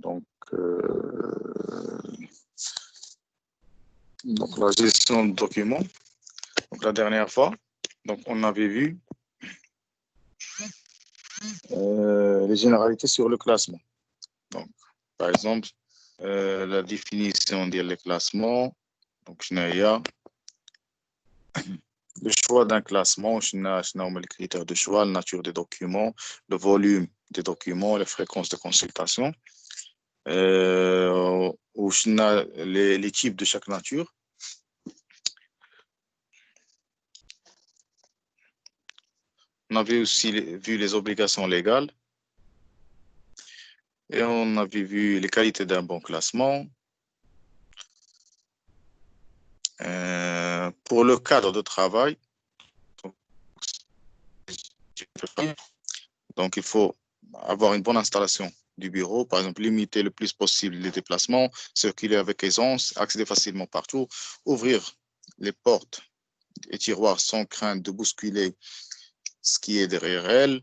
Donc, la gestion de documents. Donc, la dernière fois, donc, on avait vu les généralités sur le classement. Donc, par exemple, la définition des classements. Donc, le choix d'un classement, les critères de choix, la nature des documents, le volume des documents, les fréquences de consultation, ou les types de chaque nature. On avait aussi vu les obligations légales et on avait vu les qualités d'un bon classement. Pour le cadre de travail, donc il faut avoir une bonne installation du bureau, par exemple limiter le plus possible les déplacements, circuler avec aisance, accéder facilement partout, ouvrir les portes et tiroirs sans crainte de bousculer ce qui est derrière elle,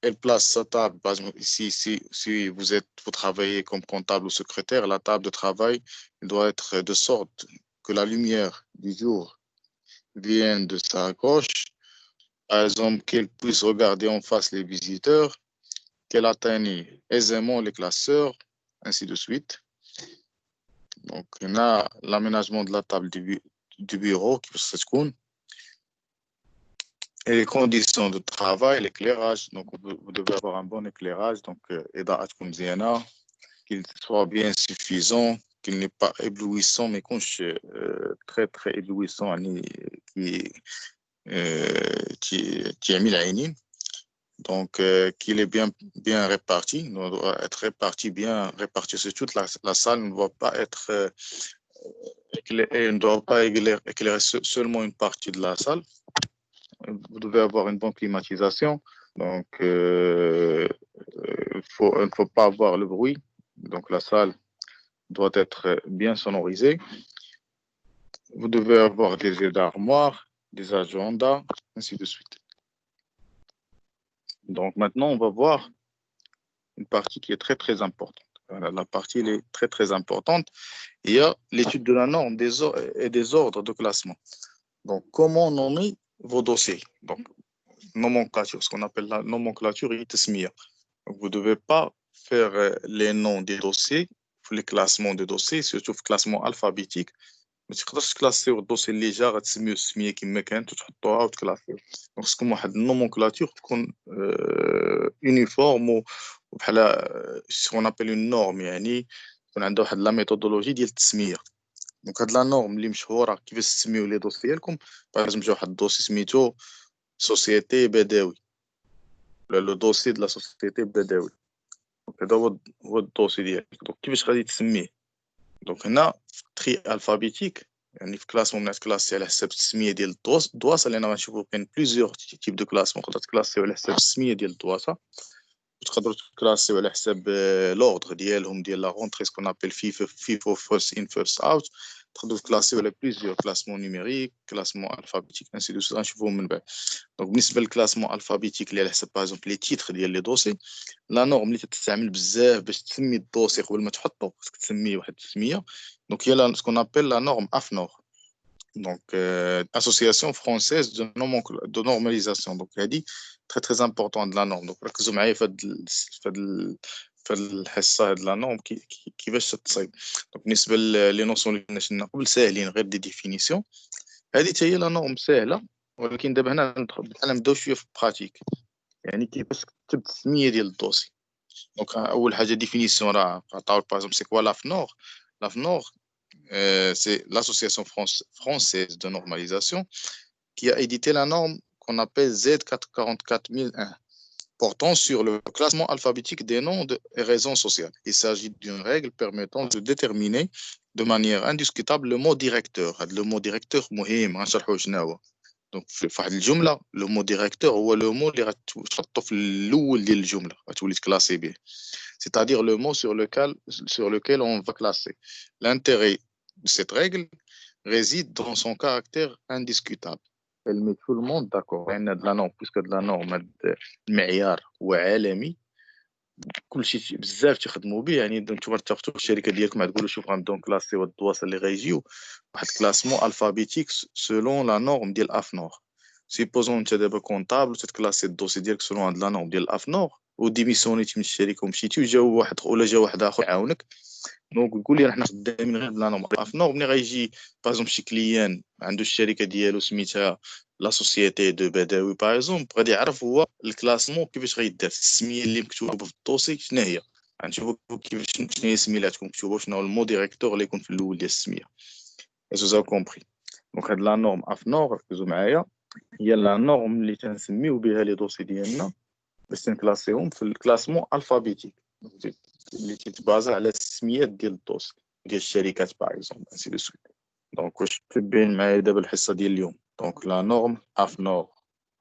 elle place sa table, par exemple, si vous travaillez comme comptable ou secrétaire, la table de travail doit être de sorte que la lumière du jour vienne de sa gauche, par exemple, qu'elle puisse regarder en face les visiteurs, qu'elle atteigne aisément les classeurs, ainsi de suite. Donc, on a l'aménagement de la table du bureau qui peut se trouver. Et les conditions de travail, l'éclairage. Donc, vous devez avoir un bon éclairage. Donc, qu'il soit bien suffisant, qu'il n'est pas éblouissant, mais très, très éblouissant, qui est mis la ligne. Donc, qu'il est bien réparti. Il doit être bien réparti sur toute la salle. Ne doit pas être ne doit pas éclairer seulement une partie de la salle. Vous devez avoir une bonne climatisation. Donc, il ne faut pas avoir le bruit. Donc, la salle doit être bien sonorisée. Vous devez avoir des jeux d'armoire, des agendas, ainsi de suite. Donc, maintenant, on va voir une partie qui est très, très importante. La partie elle est très, très importante. Il y a l'étude de la norme et des ordres de classement. Donc, comment nommer vos dossiers? Donc, nomenclature, ce qu'on appelle la nomenclature et tasmiya. Donc, vous ne devez pas faire les noms des dossiers, les classements des dossiers, surtout le classement alphabétique. ما تقدرش تكلاسيو الدوسي اللي جا غتسميو السميه كما كانت وتحطوها وتكلاسيو. دونك تكون واحد النومونكلاتور تكون يونيفورم وبحال سكون ابل اون نورم، يعني تكون عندها واحد لا ميثودولوجي ديال التسميه. دونك هاد لا نورم اللي مشهوره كيفاش تسميو لي دوسي ديالكم، باغ اكزومبل جا واحد الدوسي سميتو سوسيتي بدوي ولا لو دوسي دو لا سوسيتي بدوي، هذا هو الدوسي ديالك. دونك كيفاش غادي تسميه؟ دونك هنا تري الفابيتيك، يعني في كلاسمون من كلاسي على حساب التسميه ديال الدواسه، لان غنشوفوا كاين بليزيور تيب دو كلاسمون. تقدر تكلاسيو على حساب التسميه ديال الدواسه، وتقدروا تكلاسيو على حساب لوردر ديالهم ديال لا رونتري سكون ابل فيفو فيرست ان فيرست اوت. تقدروا تكلاسيو على بليزيور كلاسمون نيميريك، كلاسمون الفابيتيك، انسي دو سويت. غنشوفوهم من بعد. دونك بالنسبه للكلاسمون الفابيتيك اللي على حساب باغ اكزومبل لي تيتر ديال لي دوسي، لا نورم اللي تستعمل بزاف باش تسمي الدوسي قبل ما تحطو، خصك تسميه واحد التسميه. دونك هي سكون ابل لا نورم افنور، دونك اسوسياسيون فرونسيز دو نورماليزاسيون. دونك هادي تري تري امبورطون د لا نورم. دونك ركزوا معايا في هاد الحصه، هاد لا نورم كيفاش تتصايب. دونك بالنسبه لي نوسيون اللي شفنا قبل ساهلين، غير دي ديفينيسيون. هادي حتى هي لا نورم ساهله، ولكن دابا هنا نبداو شويه في البراتيك، يعني كيفاش تكتب التسميه ديال الدوسي. دونك اول حاجه ديفينيسيون راه عطاو باغ اكزومبل سي كوا l'AFNOR, c'est l'association française de normalisation qui a édité la norme qu'on appelle Z44001 portant sur le classement alphabétique des noms et raisons sociales. Il s'agit d'une règle permettant de déterminer de manière indiscutable le mot directeur. Le mot directeur مهم، غنشرحوا شنو هو. دونك في واحد الجمله لو مو ديريكتور هو لو مو اللي غتحطو في الاول ديال الجمله غتولي تكلاسي به، c'est-à-dire le mot sur lequel on va classer. L'intérêt de cette règle réside dans son caractère indiscutable. Elle met tout le monde d'accord. لان هاد لا نورم بويسك هاد لا نورم، هاد المعيار هو عالمي، كلشي بزاف تيخدموا به. يعني نتوما تاخذوا الشركه ديالكم غتقولوا شوف غنبداو كلاسيو هاد الدواسه اللي غيجيو واحد كلاسمون الفابيتيك سولون لا نورم ديال افنور. سيبوزون انت دابا كونطابل تتكلاسي الدوسي ديالك سولون هاد لا نورم ديال افنور وديميسيونيتي من الشركه ومشيتي وجا واحد ولا جا واحد اخر يعاونك. دونك يقول لي حنا خدامين غير بلا نورم افنور. ملي غيجي باغ شي كليان عنده الشركه ديالو سميتها لا سوسيتي دو بدوي باغ غادي يعرف هو الكلاسمون كيفاش غيدار، السميه اللي مكتوبه في الدوسي شنو هي. غنشوفوا كيفاش شنو هي سميلاتكم مكتوبه، شنو هو المو ديريكتور اللي يكون في الاول ديال السميه. زو كومبري. دونك هاد لا نورم افنور ركزوا معايا، هي لا نورم اللي تنسميو بها لي دوسي ديالنا باش تنكلاسيهم في الكلاسمون الفابيتيك اللي تتبازا على السميات ديال الدوسي ديال الشركات باغ اكزومبل انسي دو سويت. دونك واش تبين معايا دابا الحصه ديال اليوم؟ دونك لا نورم افنور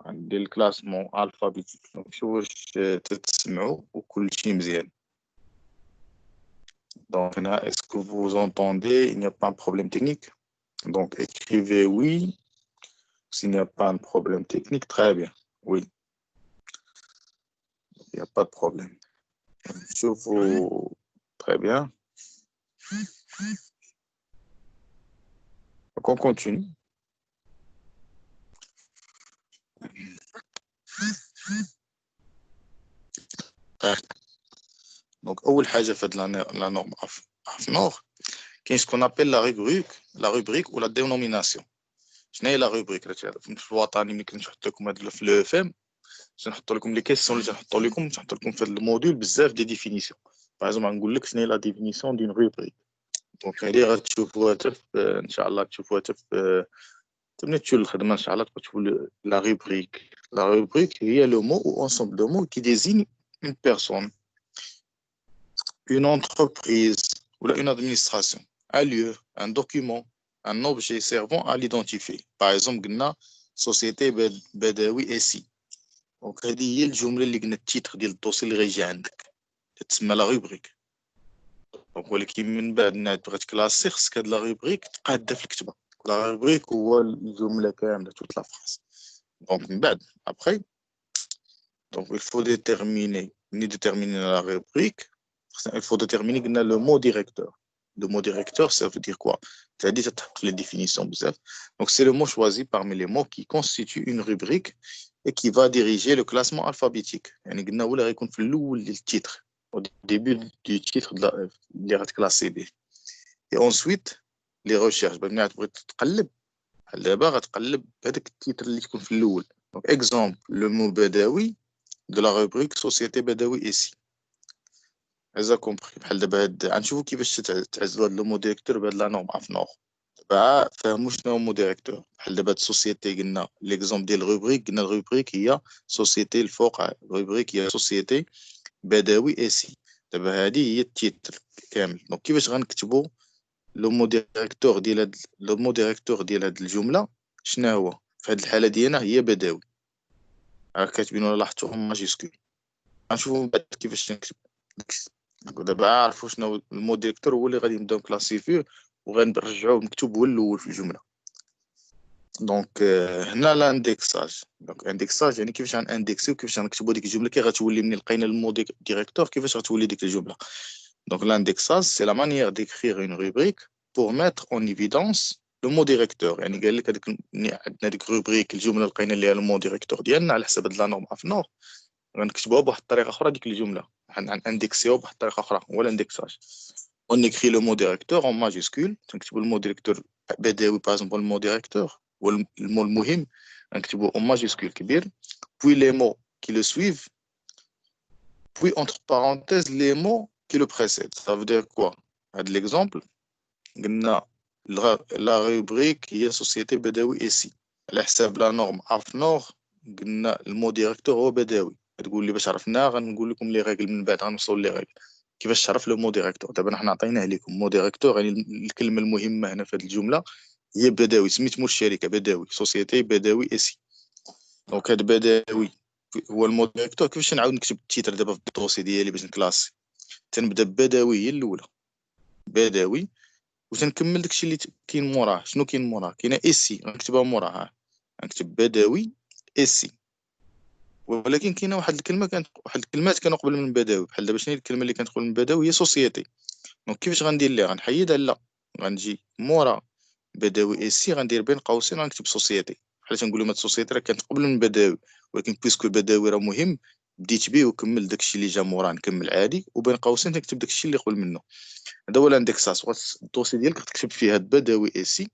عندي الكلاسمون الفابيتيك. دونك شوف واش تتسمعوا وكلشي مزيان. Donc, est-ce que vous entendez? Il n'y a pas un problème technique. Donc, écrivez oui. S'il n'y a pas un problème technique, très bien. Oui, il n'y a pas de problème. Je vous... Très bien. Donc, on continue. Donc, أول حاجة في la norme AFNOR, qu'est-ce qu'on appelle la rubrique ou la dénomination. شنو هي لا روبريك؟ راه تعرف في الوطني ملي كنحط لكم هاد في لو اف ام تنحط لكم لي كيسيون اللي تنحطوا لكم، تنحط لكم في هاد الموديول بزاف دي ديفينيسيون. باغ اكزومبل غنقول لك شنو هي لا ديفينيسيون دون روبريك. دونك هادي غتشوفوها حتى ان شاء الله تشوفوها حتى ملي تشوفوا الخدمه ان شاء الله تشوفوا لا روبريك. لا روبريك هي لو مو او انسومبل دو مو كي désigne une personne, une entreprise ou une administration, un lieu, un document, un objet servant à l'identifier. Par exemple, قلنا société بدوي SI. دونك هذه هي الجمله اللي قلنا التيتر ديال الدوسي اللي غيجي عندك تسمى لا روبريك. دونك ولكن من بعد بغيت تكلاسي خصك هاد لا روبريك تقاده في الكتابه. لا روبريك هو الجمله كامله توت لا فراس. دونك من بعد ابخي دونك il faut déterminer la rubrique. Il faut déterminer le mot directeur. Le mot directeur, ça veut dire quoi? C'est-à-dire les définitions. Donc, c'est le mot choisi parmi les mots qui constituent une rubrique et qui va diriger le classement alphabétique. يعني قلنا ولا غيكون في الأول ديال التيتر au début du titre اللي غتكلاسي به. Et ensuite les recherches. ملي تبغي تقلب بحال دابا غتقلب بهذاك التيتر اللي تكون في الأول. Donc, exemple, le mot بدوي de la rubrique société بدوي SI. إذا كومبري. بحال دابا هاد غنشوفو كيفاش تعزلو هاد لو مو ديريكتور بهاد لا نورم افنور. دابا فهمو شنو هو مو ديريكتور. بحال دابا هاد السوسيتي قلنا ليكزومبل ديال الروبريك، قلنا الروبريك هي سوسيتي الفوق، الروبريك هي سوسيتي بدوي SI. دابا هادي هي التيتر كامل. دونك كيفاش غنكتبو لو مو ديريكتور ديال هاد لو مو ديريكتور ديال هاد الجمله شنو هو؟ في هاد الحاله ديالنا هي بدوي. راه كاتبين ولا لاحظتو ماجيسكول. غنشوفو من بعد كيفاش نكتب. دابا عرفوا شنو المو ديريكتور هو اللي غادي نبداو كلاسيفيه وغنرجعوه مكتوب هو الاول في الجمله. دونك هنا لاندكساج. دونك اندكساج يعني كيفاش غاندكسيو، كيفاش غنكتبوا ديك الجمله كي غتولي من لقينا المو ديريكتور كيفاش غتولي ديك الجمله. دونك l'indexage c'est la manière d'écrire une rubrique pour mettre en évidence le mot directeur. يعني قال لك هذيك عندنا ديك روبريك الجمله لقينا ليها المو ديريكتور ديالنا على حسب هاد لا نورم افنور غنكتبوها بواحد الطريقه اخرى ديك الجمله غندكسيوها بواحد الطريقه اخرى هو الاندكساج. On écrit le mot directeur en majuscule. نكتبوا المو ديريكتور بدوي باغ اكزومبل المو ديريكتور والمو المهم نكتبوه en majuscule كبير. Puis les mots qui le suivent. Puis entre parenthèses les mots qui le précèdent. Ça veut dire quoi? هاد l'exemple قلنا la rubrique هي société بدوي SI على حساب لا نورم افنور. قلنا المو ديريكتور هو بدوي. تقول لي باش عرفناه غنقول لكم لي ريغل من بعد غنوصلوا لي ريغل كيفاش تعرف لو مو ديريكتور. دابا حنا عطيناه لكم مو ديريكتور يعني الكلمه المهمه هنا في هذه الجمله هي بدوي. سميت مول الشركه بدوي سوسيتي بدوي SI. دونك هذا بدوي هو المو ديريكتور. كيفاش نعاود نكتب التيتر دابا في الدوسي ديالي باش نكلاسي؟ تنبدا بدوي هي الاولى بدوي وتنكمل داكشي اللي كاين موراه. شنو كاين موراه؟ كاينه SI غنكتبها موراها. غنكتب بدوي SI ولكن كاينه واحد الكلمه واحد الكلمات كانوا قبل من بداوي، بحال دابا شنو هي الكلمه اللي كانت قبل من بداوي؟ هي سوسيتي. دونك كيفاش غندير ليها؟ غنحيدها؟ لا، غنجي مورا بداوي اي سي غندير بين قوسين غنكتب سوسيتي. بحال تنقولوا هاد السوسيتي راه كانت قبل من بداوي، ولكن بويسكو بداوي راه مهم بديت بيه وكمل داكشي اللي جا موراه نكمل عادي، وبين قوسين تكتب داكشي اللي قبل منه. هذا هو الاندكساس. الدوسي ديالك تكتب فيه هاد بداوي اي سي،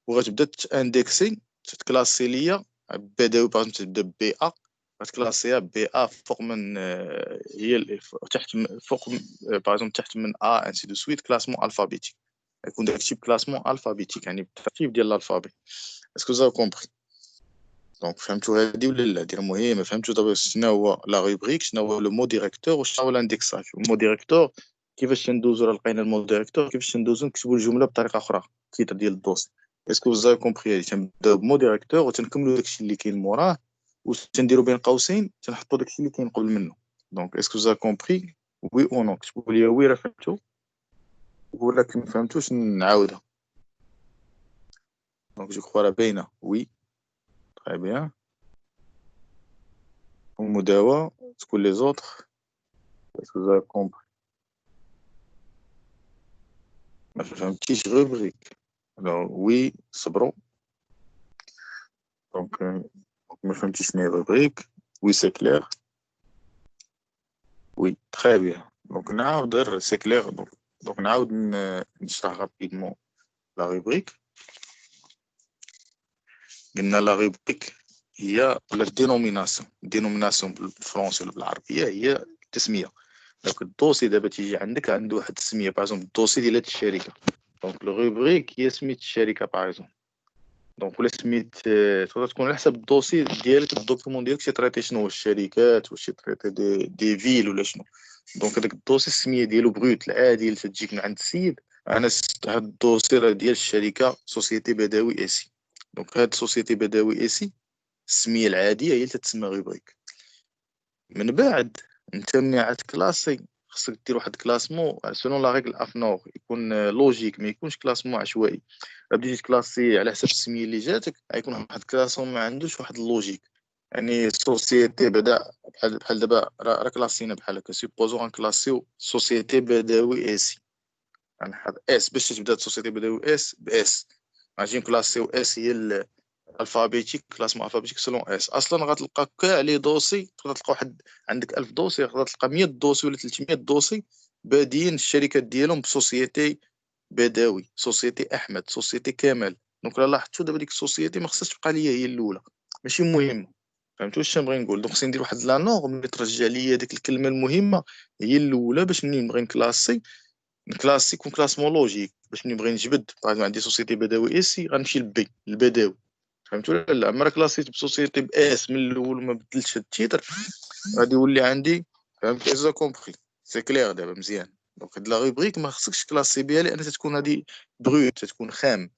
وغتبدا تاندكسي تتكلاسي ليا بداوي. باغ تبدا بي ا، غتكلاسيها بي ا فوق من هي تحت فوق باغ تحت من ا انسي دو سويت كلاسمون الفابيتيك. يكون داكشي بكلاسمون الفابيتيك يعني بالترتيب ديال الالفابي. اسكو زا كومبري؟ دونك فهمتوا هادي ولا لا؟ هادي مهمه. فهمتوا دابا شنو هو لا روبريك، شنو هو لو مو ديريكتور، وشنو هو الاندكساج. المو ديريكتور كيفاش تندوزو لقينا المو ديريكتور، كيفاش تندوزو نكتبوا الجمله بطريقه اخرى، التيتر ديال الدوسي. اسكو زا كومبري؟ هادي تنبداو بمو ديريكتور وتنكملوا داكشي اللي كاين موراه، وتنديروا بين قوسين تنحطوا داكشي اللي كاين قبل منه. دونك اسكو زا كومبري؟ وي او نو؟ كتبوا لي وي راه فهمتوا، ولا ما فهمتوش نعاودها. دونك جو كخوا راه باينه. وي تري بيان. ومداوى تكون لي زوطخ. اسكو زا كومبري؟ ما فهمتيش روبريك؟ الوغ وي صبروا. دونك ما فهمتيش شنو هي روبريك؟ وي سي كلير. وي تري بيان. دونك نعاود غير سي كلير. دونك نعاود نشرح رابيدمون لا روبريك. قلنا لا روبريك هي ولا الدينوميناسيون. الدينوميناسيون بالفرنسي ولا بالعربيه هي التسميه. دونك الدوسي دابا تيجي عندك عنده واحد التسميه، باغ الدوسي ديال هاد الشركه. دونك لو روبريك هي سميت الشركه باغ. دونك ولا سميت تقدر تكون على حسب الدوسي ديالك، الدوكيومون ديالك تيتريتي شنو، الشركات واش تيتريتي دي فيل ولا شنو. دونك هذاك الدوسي السميه ديالو بروت العادي اللي تجيك من عند السيد. انا هاد الدوسي راه ديال الشركه سوسيتي بداوي اي سي. دونك هاد سوسيتي بداوي اي سي السميه العاديه هي اللي تتسمى روبريك. من بعد انت ملي عاد كلاسي خصك دير واحد كلاسمون سولون لا ريغل افنور، يكون لوجيك ما يكونش كلاسمون عشوائي. بديتي تكلاسي على حسب السميه اللي جاتك غيكون واحد كلاسمون ما عندوش واحد اللوجيك. يعني سوسيتي بدا بحال دابا راه كلاسينا بحال هكا. سيبوزو غنكلاسيو سوسيتي بداوي اي سي، غنحط اس باش تبدا سوسيتي بداوي اس باس. غادي نكلاسيو اس هي الفابيتيك، كلاسمون الفابيتيك سولون اس. اصلا غتلقى كاع لي دوسي، تقدر تلقى واحد عندك 1000 دوسي، تقدر تلقى 100 دوسي ولا 300 دوسي بادين الشركات ديالهم بسوسيتي بداوي، سوسيتي احمد، سوسيتي كمال. دونك لا لاحظتوا دابا ديك السوسيتي ما خصهاش تبقى ليا هي الاولى، ماشي مهم. فهمتوا واش نبغي نقول؟ دونك خصني ندير واحد لا نورم اللي ترجع ليا ديك الكلمه المهمه هي الاولى، باش منين نبغي نكلاسي يكون كلاسمون لوجيك. باش منين نبغي نجبد باغ عندي سوسيتي بداوي اي سي غنمشي لبي البداوي. فهمتوا ولا لا؟ اما كلاسيت بسوسيتي باس من الاول وما بدلتش التيتر غادي يولي عندي. فهمت اذا كومبري؟ سي كلير دابا مزيان. دونك هاد لا روبريك ما خصكش كلاسي بها لان تتكون هادي بروت، تتكون خام.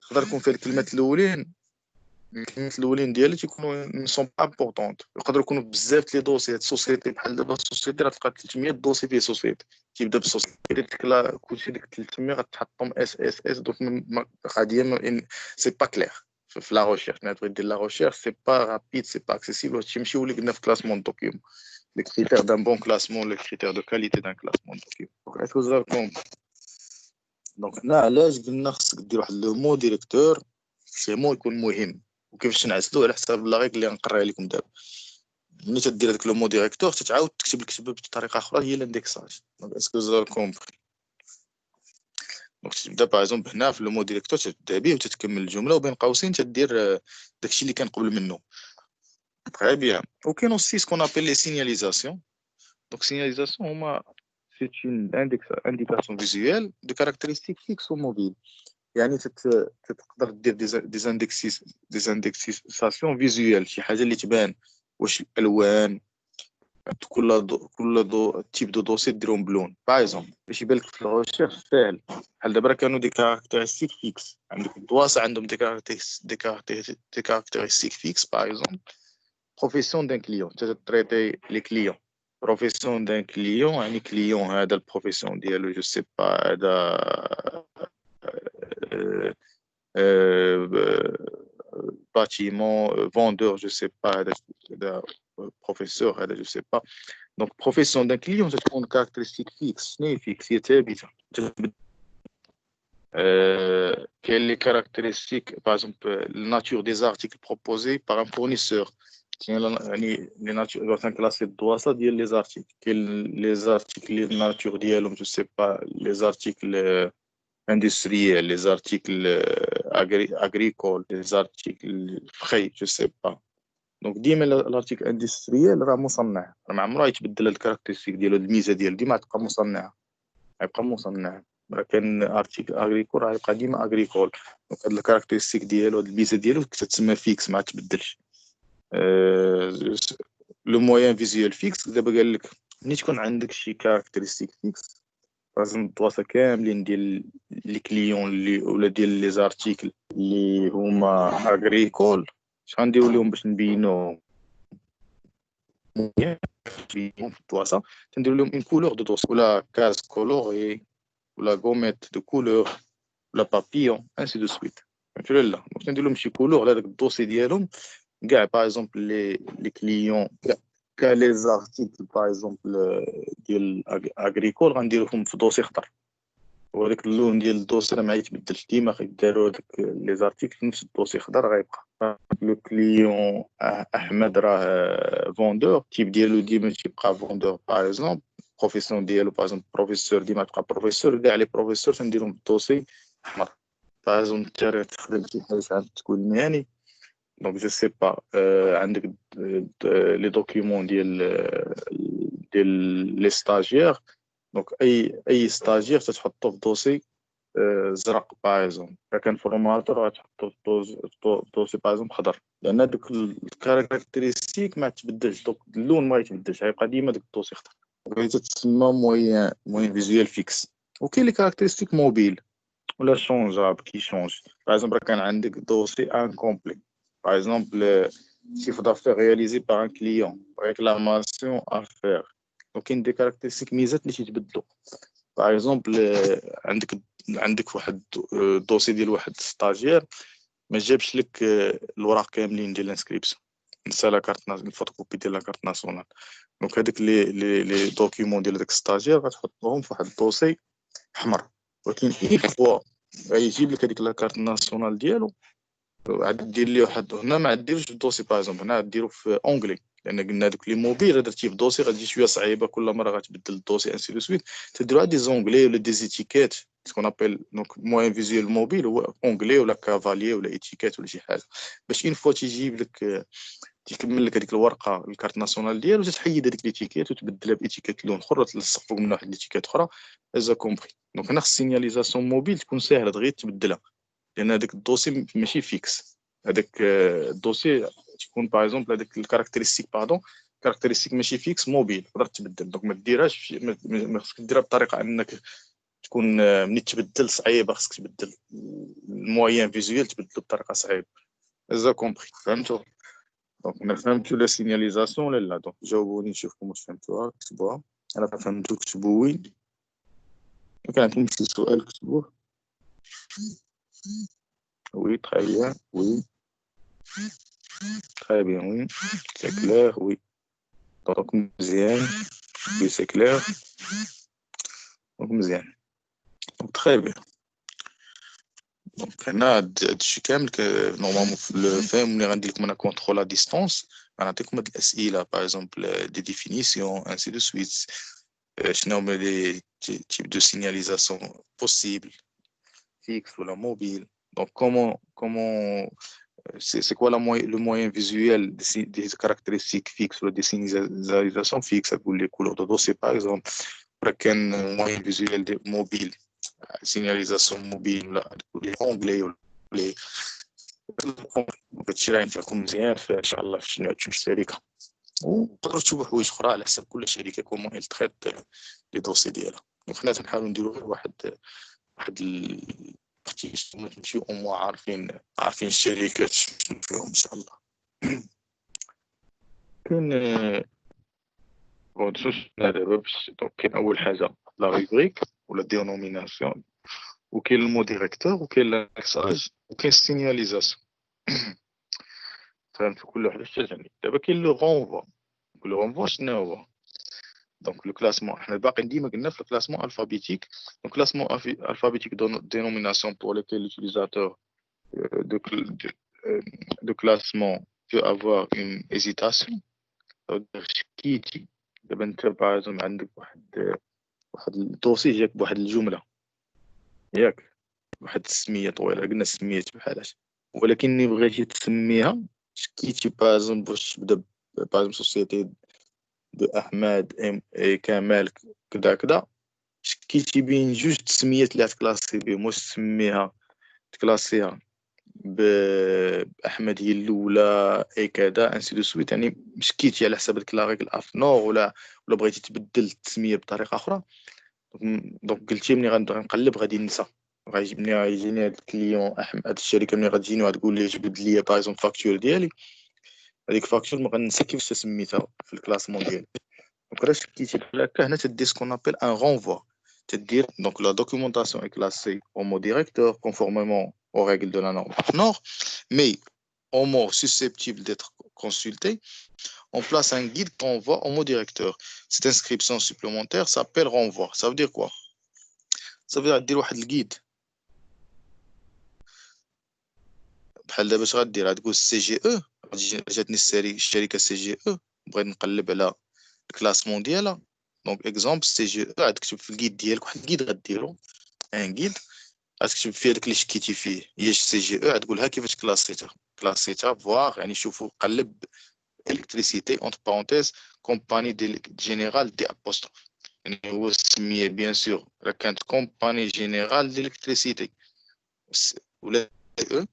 تقدر تكون فيها الكلمات الاولين، الكلمات الاولين ديالها تيكونوا ني سون با امبورطونط. يقدروا يكونوا بزاف لي دوسي. هاد السوسيتي بحال دابا السوسيتي راه تلقى 300 دوسي فيه سوسيتي، تيبدا بالسوسيتي تكلا كلشي ديك 300 غتحطهم اس. دونك غادي سي با كلير في لا ريشيرش. ملي تبغي دير لا ريشيرش سي با رابيد، سي با اكسيسيبل. هادشي ماشي اللي قلنا في كلاسمون دوكيوم، les critères d'un bon classement, les critères de qualité d'un classement. Donc, est-ce que vous avez compris? Donc, هنا علاش قلنا خصك دير واحد لو مو ديريكتور سي مو يكون مهم، وكيفاش نعسلوه على حساب لا ريغل اللي غنقريها لكم دابا. ملي تدير هذاك لو مو ديريكتور تتعاود تكتب الكتابه بطريقه اخرى هي الاندكساج. دونك اسكو زو كومبري؟ دونك تبدا باغ اكزومبل هنا في لو مو ديريكتور تبدا به وتتكمل الجمله وبين قوسين تدير داكشي اللي كان قبل منه. تري بيان. وكاين اوسي سكون ابل لي سينياليزاسيون. دونك سينياليزاسيون هما c'est une indication visuelle de caractéristiques fixes ou mobiles. يعني تقدر دير ديزاندكسيساسيون فيزوال، شي حاجه اللي تبان واش الالوان كل تيب دو دوسي ديرهم بلون. باغ اكزومبل باش يبان لك في الريشيرش ساهل، بحال دابا كانوا دي كاركتيرستيك فيكس. عندك الدواسه عندهم دي كاركتيرستيك فيكس. باغ اكزومبل بروفيسيون دان كليون، تريتي لي كليون. بروفيسيون دان كليون يعني كليون هذا البروفيسيون ديالو جو سي با هذا باتيمون فوندور جو سي با هذا بروفيسور هذا جو سي با. دونك بروفيسيون دان كليون تكون كاركتيرستيك فيكس. شنو هي فيكس؟ هي ثابته. كاين لي كاركتيرستيك باغ اكزومبل ناتور دي زارتيكل بروبوزي باغ ان فورنيسور. يعني لي ناتور دو كلاسي الدواسه ديال لي زارتيكل. كاين لي زارتيكل لي ناتور ديالهم جو سي با لي زارتيكل industriels, les articles agricoles, les articles frais, je sais pas. Donc ديما الارتيكل اندستريال راه مصنع، ما عمره يتبدل الكاركتيرستيك ديالو، الميزه ديما تبقى مصنعه، غيبقى مصنع. كان ارتيكل اغريكول راه يبقى ديما اغريكول. دونك هاد الكاركتيرستيك ديالو، هاد الميزه ديالو كتسمى فيكس، ما تبدلش. لو موين فيزيوال فيكس دابا قال لك ملي تكون عندك شي كاركتيرستيك فيكس لازم الدواسه كاملين ديال لي كليون اللي ولا ديال لي زارتيكل اللي هما اغريكول، اش غنديروا لهم باش نبينوهم في الدواسه؟ تنديروا لهم اون كولور دو دوس ولا كاس كولوري ولا غوميت دو كولور ولا بابيون انسي دو سويت. فهمتوا لا؟ دونك تندير لهم شي كولور على داك الدوسي ديالهم كاع. باغ اكزومبل لي كليون كاع لي زارتيكل باغ اكزومبل ديال اغريكول غنديروهم في دوسي خضر، وهذاك اللون ديال الدوسي راه ما يتبدلش، ديما غيداروا هذاك لي زارتيكل في نفس الدوسي خضر غيبقى. لو كليون احمد راه فوندور، تيب ديالو ديما تيبقى فوندور. باغ اكزومبل بروفيسيون ديالو باغ اكزومبل بروفيسور ديما تبقى بروفيسور، كاع لي بروفيسور تنديرهم بالدوسي احمر. باغ اكزومبل انت راه تخدم شي حاجه عند تكون مهني، دونك جو سي با عندك لي دوكيومون ديال لي ستاجير. دونك اي ستاجير تتحطو في دوسي زرق باغ اكزومبل. كان فورماتور غتحطو في دوسي باغ اكزومبل خضر، لان دوك الكاركتيرستيك ما تبدلش، دوك اللون ما يتبدلش، غيبقى ديما داك الدوسي خضر. هي تتسمى موين فيزيوال فيكس. وكاين لي كاركتيرستيك موبيل ولا شونجابل كي شونج. باغ اكزومبل كان عندك دوسي انكومبلي، باغ اكزومبل chiffre d'affaires réalisé par un client, réclamation à faire. دونك كاين دي كاركتيرستيك ميزات اللي تيتبدلوا. باغ اكزومبل عندك واحد دوسي ديال واحد ستاجير ما جابش لك الوراق كاملين ديال الانسكريبسيون، نسى لا كارت الفوتوكوبي ديال لا كارت ناسيونال. دونك هذوك لي دوكيومون ديال داك ستاجير غتحطهم في واحد الدوسي احمر. ولكن اي فوا غيجيب لك هذيك لا كارت ناسيونال ديالو عاد دير ليه واحد هنا، ما ديروش في الدوسي باغ اكزومبل هنا ديرو في اونغلي، لان قلنا دوك لي موبيل درتيه في دوسي غتجي شويه صعيبه، كل مره غتبدل الدوسي انسي لو سويت. تديروا دي زونغلي ولا دي زيتيكيت سكون ابل. دونك موين فيزيوال موبيل هو اونغلي ولا كافاليي ولا ايتيكيت ولا شي حاجه، باش اون فوا تيجيب لك تيكمل لك هذيك الورقه الكارت ناسيونال ديالو تحيد هذيك ليتيكيت وتبدلها بايتيكيت لون اخر، تلصق فوق منها واحد ليتيكيت اخرى. اذا كومبري. دونك هنا خص السينياليزاسيون موبيل تكون ساهله دغيا تبدلها، لان هذاك الدوسي ماشي فيكس. هذاك الدوسي تكون باغ اكزومبل هذاك الكاركتيرستيك كاركتيرستيك ماشي فيكس موبيل تقدر تبدل. دونك ما ديرهاش، ما خصك ديرها بطريقه انك تكون ملي تبدل صعيبه، خصك تبدل الموين فيزيوال تبدل بطريقه صعيبه. اذا كومبري فهمتوا؟ دونك فهمتوا لا سينياليزاسيون ولا لا؟ دونك جاوبوني نشوفكم واش فهمتوها، كتبوها. انا فهمتو كتبوا وين. كان عندكم شي سؤال كتبوه. Oui, très bien, oui. Très bien, oui. C'est clair, oui. Donc, مزيان. Oui, c'est clair. Donc, مزيان. Donc, très bien. Donc, هنا هادشي كامل نورمالمون في الفهم ملي غندير لكم انا كونترول ا ديستونس غنعطيكم هاد الاسئله باغ اكزومبل دي ديفينيسيون انسي دو سويت. شنو هما لي تيب دو سينياليزاسيون بوسيبل فيكس ولا موبيل. Donc, comment c'est quoi le moyen visuel des caractéristiques fixes ou des signalisations fixes, les couleurs de dossier par exemple. Pour qu'un moyen visuel mobile, signalisation mobile, les onglets, les هادشي راه ينفعكم مزيان ان شاء الله في شنو الشركه، وتقدروا تشوفوا حوايج اخرى على حسب كل شركه كومون هي تريت لي دوسي ديالها. وحنا تنحاولوا نديروا غير واحد نمشيو أموا عارفين الشركات فيهم إن شاء الله. كاين بون شوف دابا باش دونك كاين أول حاجة لا ريبريك ولا دينوميناسيون، وكاين المو ديريكتور، وكاين لاكساج، وكاين السينياليزاسيون. فهمتوا كل وحدة اش تعني. دابا كاين لو غونفوا. le renvoi شنو هو donc le classement احنا باقي ديما قلنا في le classement alphabétique donc classement alphabétique dénomination pour lequel l'utilisateur de, de, de classement peut avoir une hésitation شكيتي دابا انت باغ اكزومبل عندك واحد الدوسي جاك بواحد الجمله ياك واحد السميه طويله قلنا سميت بحالاش ولكن بغيتي تسميها شكيتي باغ اكزومبل واش تبدا باغ اكزومبل سوسيتي دو احمد ام اي كمال كذا كذا شكيتي بين جوج تسميات اللي غتكلاسي بهم واش تسميها تكلاسيها بأحمد هي الأولى أي كذا انسي دو سويت يعني مشكيتي على حساب ديك لا ريغل افنور ولا بغيتي تبدل التسمية بطريقة أخرى دونك قلتي ملي غنقلب غادي ننسى ملي غيجيني هاد الكليون أحمد هاد الشركة ملي غتجيني وغتقول لي جبد لي باغ اكزومبل فاكتور ديالي هذيك فاكتور ما غنسى كيفاش سميتها في الكلاسمون ديالي دونك راه شكيتي بحال هكا هنا تدير سكون ابل ان رونفوا تدير donc la documentation est classée au mot directeur conformément aux règles de la norme NOR, mais au mot susceptible d'être consulté, on place un guide qu'on renvoie au mot directeur. Cette inscription supplémentaire s'appelle renvoi. Ça veut dire quoi? Ça veut dire واحد الجيد بحال دابا اش غدير غتقول سي جي او جاتني الشركه سي جي او بغيت نقلب على الكلاسمون ديالها دونك اكزومبل سي جي او غتكتب في الجيد ديالك واحد الجيد غديرو ان جيد غتكتب فيه داك اللي شكيتي فيه هي سي جي او غتقولها كيفاش كلاسيتها فواغ يعني شوفوا قلب الكتريسيتي اونتر بارونتيز كومباني جينيرال دي ابوستروف يعني هو السميه بيان سور راه كانت كومباني جينيرال دي الكتريسيتي ولا او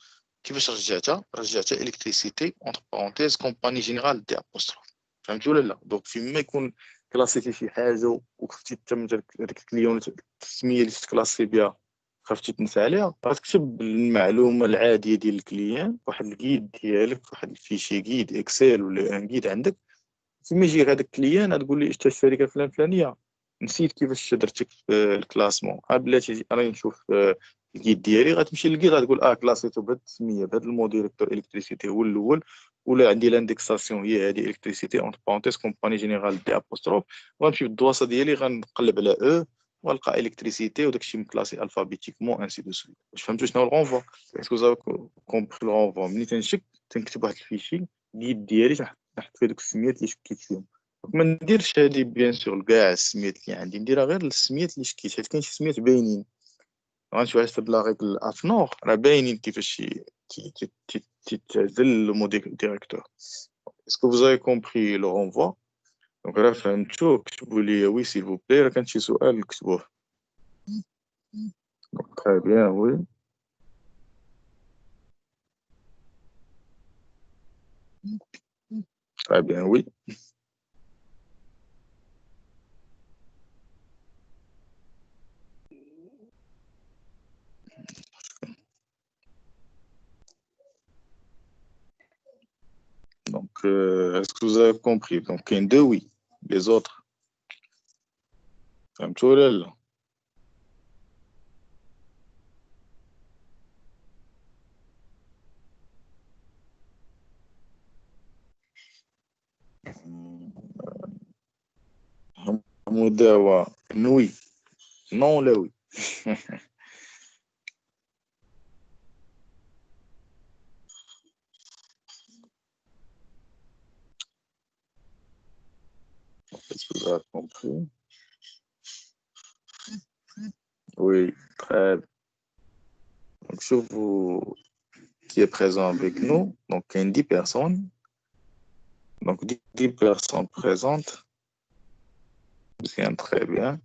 كيفاش رجعتها الكتريسيتي اونتر بارونتيز كومباني جينيرال دي ابوستروف فهمتي ولا لا دونك فيما يكون كلاسيتي شي حاجه وخفتي تم داك الكليون التسميه اللي تكلاسي بها خفتي تنسى عليها غتكتب المعلومه العاديه ديال الكليان واحد الجيد ديالك واحد الفيشي جيد اكسل ولا ان جيد عندك فيما يجي هذاك الكليان غتقول لي حتى الشركه فلانيه نسيت كيفاش درتك في الكلاسمون بلاتي انا نشوف الجيد ديالي غتمشي للجيد غتقول كلاسيتو بهاد التسميه بهاد الموديريكتور الكتريسيتي هو الاول ولا عندي لاندكساسيون هي هذه الكتريسيتي اونتر بارونتيز كومباني جينيرال دي ابوستروف غنمشي بالدواسه ديالي غنقلب على او والقى الكتريسيتي وداكشي مكلاسي الفابيتيكمون انسي دو سويت واش فهمتوا شنو هو الرونفوا اسكو زافي كومبري الرونفوا ملي تنشك تنكتب واحد الفيشي جيد ديالي نحط فيه دوك السميات اللي شكيت فيهم ما نديرش هادي بيان سور كاع السميات اللي عندي نديرها غير السميات اللي شكيت حيت كاين شي سميات باينين غنشوف على حسب لا ريغل افنور راه باينين كيفاش تتعزل لو مو ديريكتور اسكو vous avez compris le renvoi دونك راه فهمتو كتبوا لي وي سيل فو بلي راه كان شي سؤال كتبوه دونك تري بيان وي تري بيان وي Donc, est-ce que vous avez compris? Donc, il y a deux oui, les autres. فهمتوا ولا لا؟ مداوى نوي نون لا وي Est-ce que vous avez compris? Oui, très bien. Donc, je vous qui est présent avec nous, donc il y a 10 personnes. Donc 10 personnes présentes. Bien, très bien.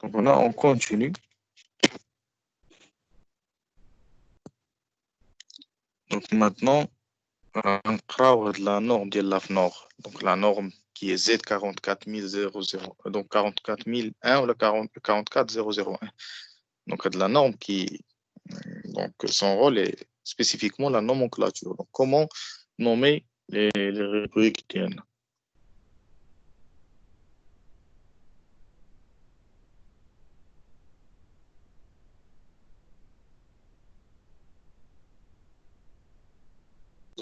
Donc on continue. Donc maintenant, on prend la norme de l'AFNOR. Donc la norme qui est Z44000, donc 44001 ou le 44001. Donc la norme qui, donc son rôle est spécifiquement la nomenclature. Donc comment nommer les rubriques tiennes.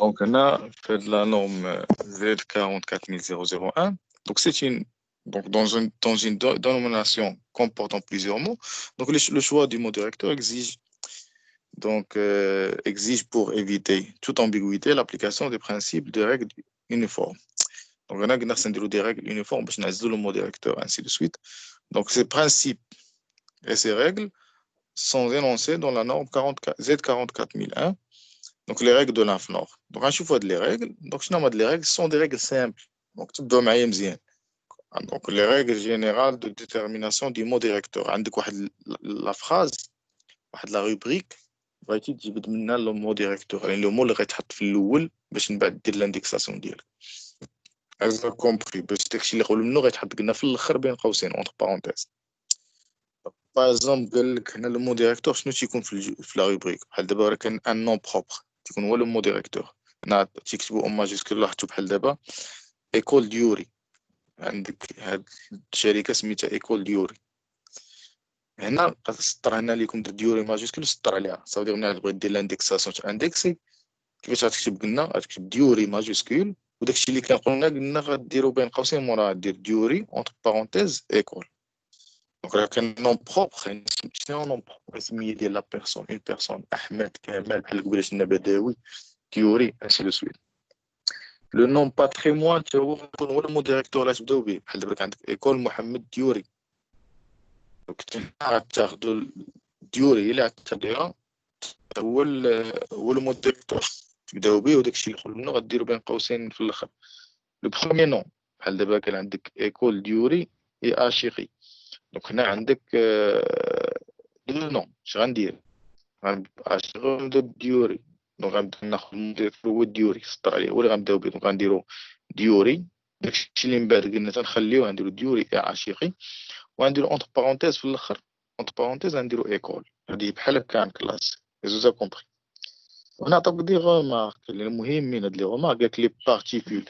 Donc, on a fait la norme Z44001. Donc, donc dans une dénomination comportant plusieurs mots. Donc, le choix du mot directeur exige pour éviter toute ambiguïté l'application des principes de règles uniformes. Donc, on a des règles uniformes pour choisir le mot directeur, ainsi de suite. Donc, ces principes et ces règles sont énoncés dans la norme Z44001. Donc, les règles de l'INFNOR. Donc, à chaque fois les règles, donc, les règles sont des règles simples. Donc, tu dois m'aimer. Donc, les règles générales de détermination du mot directeur. عندك la phrase, la rubrique, بغيتي تجبد منها le mot directeur. يعني le mot اللي غيتحط في الأول باش من بعد دير l'indexation ديالك. As compris. باش داكشي اللي قولوا منه غيتحط قلنا في الآخر بين قوسين entre parenthèses. Par exemple, قال لك هنا le mot directeur شنو تيكون في la rubrique. بحال دابا راه كان un nom propre. تيكون هو le mot directeur. هنا تيكتبوا en majuscule لاحظتوا بحال دابا école ديوري. عندك هاد الشركة سميتها ايكول ديوري. هنا سطر هنا ليكم ديوري ماجيسكول سطر عليها صافي ملي بغيت دير لاندكساسيون اندكسي كيفاش غتكتب قلنا غتكتب ديوري ماجيسكول وداكشي اللي قلنا غديرو بين قوسين مورا دير ديوري اونتر بارونتيز ايكول. دونك راه كان نون بروبر شنو نون بروبر اسميه ديال لا بيرسون اون بيرسون احمد كمال بحال قبيله النبداوي ديوري انسي لو سويت. لو نون باتريمون تا هو يكون هو المو ديريكتور اللي تبداو به بحال دابا عندك ايكول محمد ديوري. دونك غتاخدو ديوري اللي غتاخديها هو المو ديريكتور تبداو به وداكشي اللي يخرج منه غديرو بين قوسين في الاخر. لو بخومي نون بحال دابا كان عندك ايكول ديوري اي اشيري. دونك هنا عندك دو نون اش غندير غنبدا بديوري. دونك غنبدا ناخد المديريكتور هو ديوري سطر عليه هو اللي غنبداو به. دونك غنديرو ديوري داكشي اللي من بعد قلنا تنخليوه غنديرو ديوري اي عشيقي وغنديرو اونتر بارونتيز في الاخر اونتر بارونتيز غنديرو ايكول. هادي بحال هكا كلاس زوزا كومبري. هنا عطاك دي غومارك اللي مهمين. هاد لي غومارك قالك لي بارتيكول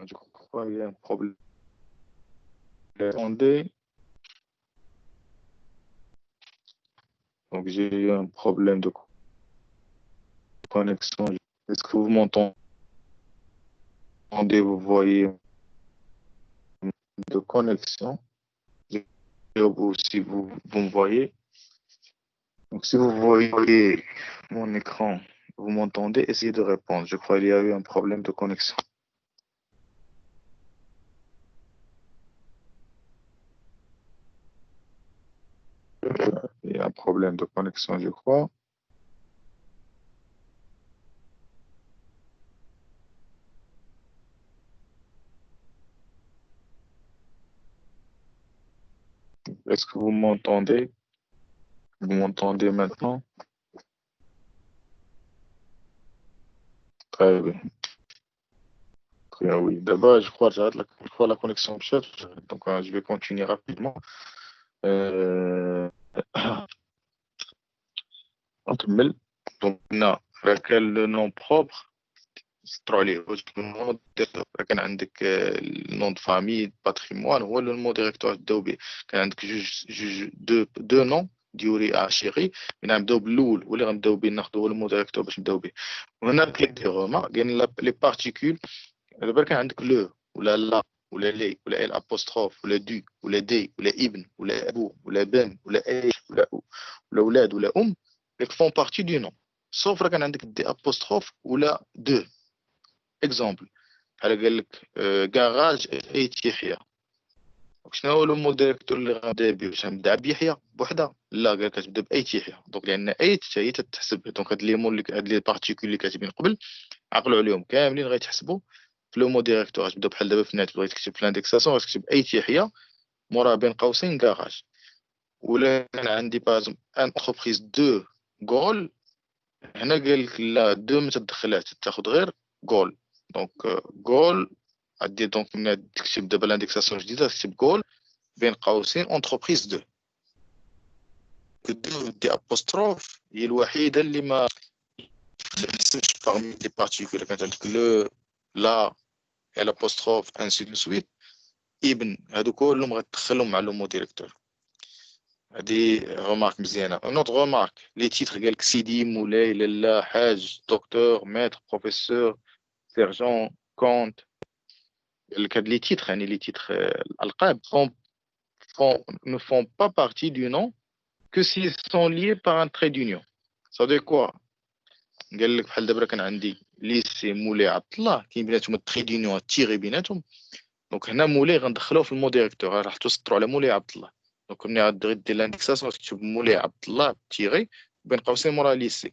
je crois qu'il y a un problème. Attendez. Donc j'ai eu un problème de connexion. Est-ce que vous m'entendez? Vous voyez de connexion. Si vous me voyez. Donc si vous voyez mon écran, vous m'entendez, essayez de répondre. Je crois qu'il y a eu un problème de connexion. Il y a un problème de connexion, je crois. Est-ce que vous m'entendez? Vous m'entendez maintenant? Très bien. Très bien, oui. D'abord, je crois que la connexion chat. Donc, je vais continuer rapidement. نكمل. دونك هنا راه كان لو نون بروبر سطرو عليه كان عندك النون دو فامي باتريمون هو لو مو ديريكتور تبداو به. كان عندك جوج دو نون ديوري اشيري من غنبداو بالاول واللي غنبداو به ناخذ هو المو ديريكتور باش نبداو به. وهنا كاين دي غوما كاين لي بارتيكول. دابا كان عندك لو ولا لا ولا لي ولا ال ابوستروف ولا دو ولا دي ولا ابن ولا ابو ولا بن ولا اي ولا ولاد ولا ils font partie du nom. Sauf que quand on a des apostrophes ou là deux. Exemple. بحال قال لك garage ايت يحيى. شنو هو المو ديريكتور اللي غنبدا به؟ واش غنبدا بيحيى بوحدها؟ لا قال كتبدا بايت يحيى. دونك لان ايت حتى هي تتحسب. دونك هاد لي مو اللي هاد لي بارتيكول اللي كاتبين قبل عقلوا عليهم كاملين غيتحسبوا في لو مو ديريكتور. غتبدا بحال دابا في النت بغيت تكتب في الاندكساسيون غتكتب ايت يحيى مورا بين قوسين garage. ولا كان عندي باز ان انتربريز دو غول هنا قال لك لا دو ما تدخلهاش تاخذ غير غول. دونك غول غادي دونك ملي تكتب دابا لاندكساسيون جديده تكتب غول بين قوسين انتربريز دو. دو دي ابوستروف هي الوحيده اللي ما تحسبش باغمي لي بارتيكول. كانت عندك لو لا الابوستروف انسي دو سويت ابن، هادو كلهم غتدخلهم مع لو مو ديريكتور. هادي غومارك مزيانه. نوت غومارك لي تيتر قالك سيدي، مولاي، لالا، حاج، دكتور، ماتر، بروفيسور، سيرجون، كونت. قالك هاد لي تيتر يعني لي تيتر الالقاب ne font pas partie du nom que s'ils sont liés par un trait d'union. Ça veut dire quoi؟ قال لك بحال دابا كان عندي ليسي مولاي عبد الله، كاين بيناتهم التري دونيون تيغي بيناتهم. دونك هنا مولاي غندخلوه في المو ديريكتور، راح تسطروا على مولاي عبد الله. دونك ملي غادير دير لاندكساسيون غتكتب مولاي عبد الله تيغي بين قوسين مورا ليسي.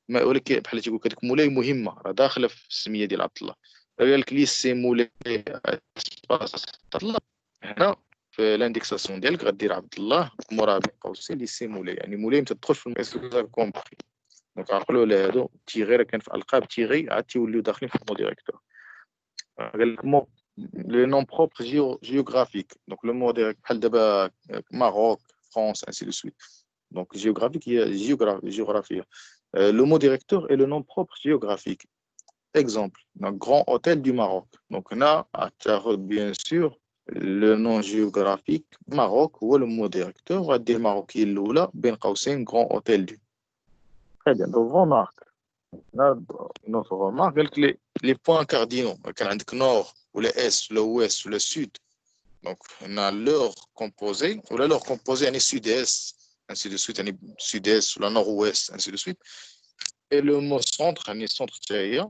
ما ولكن بحال تيقول لك هذيك مولاي مهمه راه داخله في السميه ديال عبد الله. قال لك ليسي مولاي عبد الله، هنا في لاندكساسيون ديالك غدير عبد الله مورا بين قوسين ليسي مولاي، يعني مولاي ما تدخلش في الميساج. دونك عقلوا على هادو تيغي، راه كان في القاب تيغي عاد تيوليو داخلين في المو ديريكتور. قال لك مو لي نون بروبر جيوغرافيك. دونك لو مو ديريكتور بحال دابا ماروك، فرانس، انسي دو سويت. دونك جيوغرافيك هي جيوغرافيه. لو مو ديريكتور اي لو نون بروبر جيوغرافيك. اكزومبل غران اوتيل دو ماروك. دونك هنا تاخذ بيان سور لو نون جيوغرافيك ماروك هو لو مو ديريكتور، وغادير الماروكيه الاولى بين قوسين غران اوتيل دو. Très bien. Donc, remarque. Là, une autre remarque, les points cardinaux. Quand on dit nord, ou le est, le ouest, ou le sud. Donc, on a leur composé, ou là, leur composé, on est sud-est, ainsi de suite, on est sud-est, ou la nord-ouest, ainsi de suite. Et le mot centre, on est centre تاعية,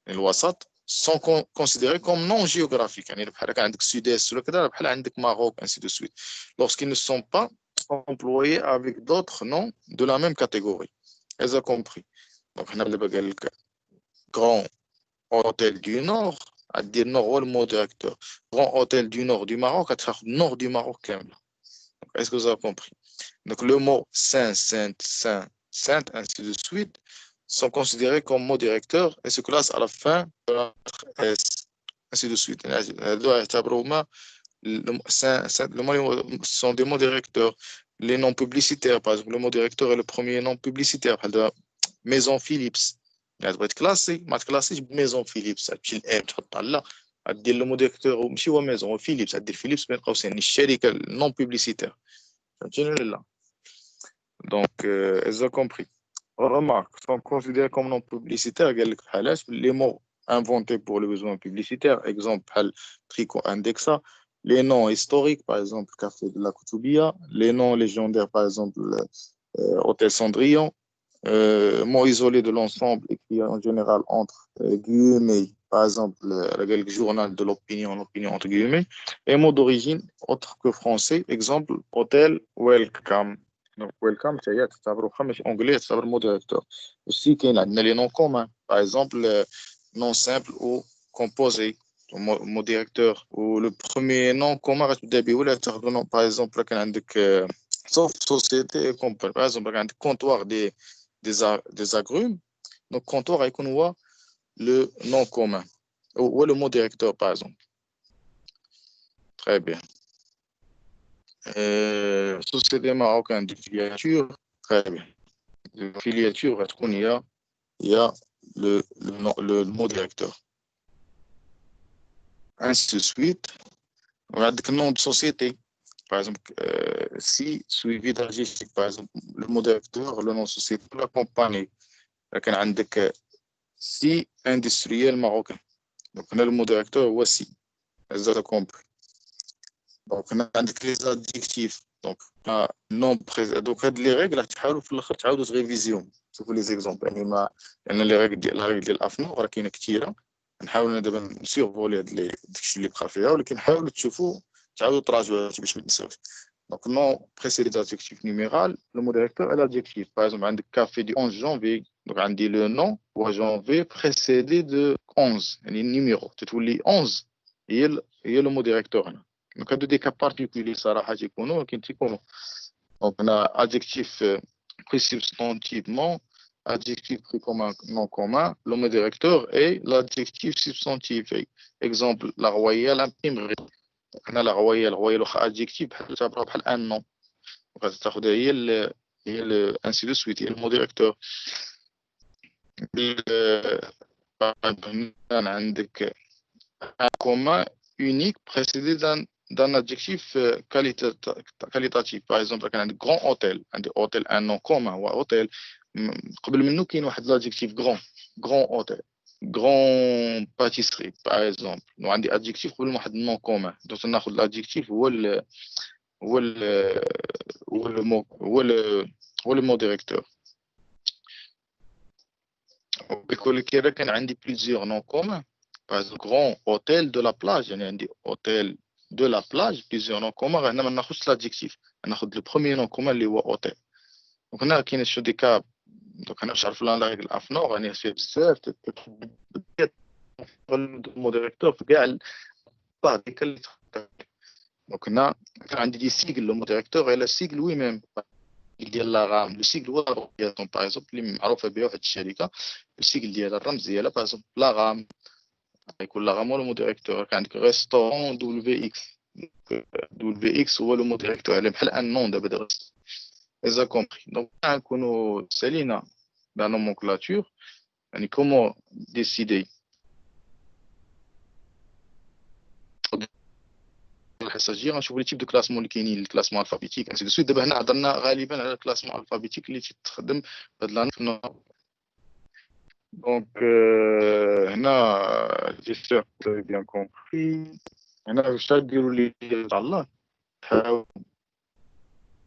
et l'ouassat, sont considérés comme non géographiques. On est بحال عندك sud-est, ou كذا بحال عندك Maroc, ainsi de suite. Lorsqu'ils ne sont pas employés avec d'autres noms de la même catégorie. Ils ont compris. Donc, on a le Grand Hôtel du Nord, à dire Nord, ou le mot directeur. Grand Hôtel du Nord du Maroc, à dire Nord du Maroc. Est-ce que vous avez compris? Donc, le mot Saint, Sainte, Saint, Sainte, ainsi de suite, sont considérés comme mots directeurs et se classent à la fin de la lettre S, ainsi de suite. Ce sont des mots directeurs. Les noms publicitaires, par exemple, le mot directeur est le premier nom publicitaire. Maison Philips. تبغي تكلاسي ما تكلاسيش بميزون فيليبس، تمشي الام تحطها لا، دير لو مو ديريكتور ماشي هو ميزون، هو فيليبس، دير فيليبس بين قوسين الشركه نون بوبليسيتير. فهمتيني ولا لا؟ دونك اذا كومبري. remarque sont considérés comme non publicitaires. قال لك بحالاش les mots inventés pour le besoin publicitaire. Exemple بحال Trico Indexa. Les noms historiques, par exemple Café de la Koutoubia. Les noms légendaires, par exemple Hôtel Cendrillon. Mot isolé de l'ensemble écrit en général entre guillemets, par exemple le journal de l'opinion, l'opinion entre guillemets, et mot d'origine autre que français, exemple hôtel welcome. Donc welcome c'est تعتبر مش anglais, تعتبر mot directeur. Aussi qu'il y a les noms communs, par exemple nom simple ou composé, mot directeur, ou le premier nom commun par exemple كان عندك sauf société comme par exemple كان عندك comptoir des agrumes. Donc, comptoir avec le nom commun ou le mot directeur, par exemple. Très bien. Société marocaine de filiature. Très bien. De filiature, il y a le mot directeur. Ainsi de suite. On a le nom de société. Par exemple, si suivi d'adjectif, par exemple, le mot directeur, le nom de société, la compagnie. لكن عندك سي اندستريال ماروكان. دونك هنا المو ديريكتور هو سي. هذا كومبري. دونك هنا عندك لي زادجيكتيف. دونك نون دونك هاد لي ريغل راح تحاولوا في الاخر تعاودوا تريفيزيون، شوفوا لي زيكزومبل. يعني ما يعني لي ريغل ديال الافنو راه كاينه كثيره. نحاولوا دابا نسيرفولي هاد لي داكشي اللي بقى فيها، ولكن حاولوا تشوفوا تعاودوا تراجعوا باش ما تنساوش. Donc, non précédé d'adjectif numéral, le mot directeur est l'adjectif. Par exemple, un café du 11 janvier. Donc, on dit le nom ou janvier précédé de 11. Le numéro. Tu vois, les 11, il y a le mot directeur. Donc, il y a des cas particuliers, ça va être donc, on a adjectif pris substantivement, adjectif pris comme un nom commun, le mot directeur et l'adjectif substantif. Exemple, la royale imprimerie. هنا لا رويال واخا ادجيكتيف بحال تعتبرها بحال ان نون، وغتاخذها هي انسي دو سويت، هي المو ديريكتور. عندك un commun unique précédé d'un adjectif qualitatif. Par exemple, un grand hôtel, un nom commun ou hôtel. قبل منه كاين واحد l'adjectif grand, grand hôtel, grand pâtisserie par exemple. nous عندي adjectif قبل واحد nom commun. donc ناخذ l'adjectif هو ال هو le mot هو le mot directeur. بيقول لك إذا كان عندي plusieurs noms communs. par exemple grand hôtel de la plage يعني عندي hôtel de la plage plusieurs noms communs. هنا ما ناخذش l'adjectif, ناخذ le premier nom commun اللي هو hôtel. donc هنا كاين شو دي كاب. donc انا مش عارف لا لا الافنور يعني فيه بزاف المو ديريكتور في كاع بعض ديك اللي دونك هنا كان عندي دي سيغل لو مو ديريكتور على السيغل وي ميم ديال لا غام. لو سيغل هو الابرياسيون باغ اكزومبل اللي معروفه بها واحد الشركه. السيغل ديالها الرمز ديالها باغ اكزومبل لا غام يكون لا غام هو لو مو ديريكتور. كان عندك ريستورون دبليو اكس. دبليو اكس هو لو مو ديريكتور عليه بحال ان نون دابا دابا إذا كومبري. دونك نكونوا سالينا la nomenclature. يعني comment décider الحصه غنشوفوا لي تيب دو كلاسمون اللي كاينين الكلاسمون الفابيتيك انسي دو سويت. دابا هنا هضرنا غالبا على الكلاسمون الفابيتيك اللي تستخدم في هاد لانو. دونك هنا جيسبر كو بيان كومبري. هنا واش ديروا لي ان شاء الله تحاولوا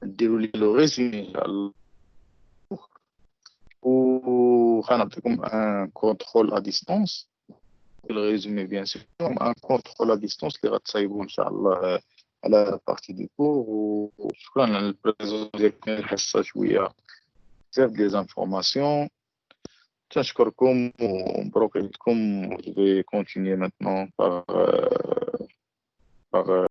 ديروا لي لو ريزومي ان شاء الله. وغنعطيكم ان كونترول ا ديستانس le résumé bien sûr, un contrôle à distance اللي غتصايبوا ان شاء الله على بارتي دي كور. وشكرا على البريزون ديالكم الحصه شويه بزاف ديال زانفورماسيون. تنشكركم ومبروك عليكم. جو في كونتينيي مانتنون باغ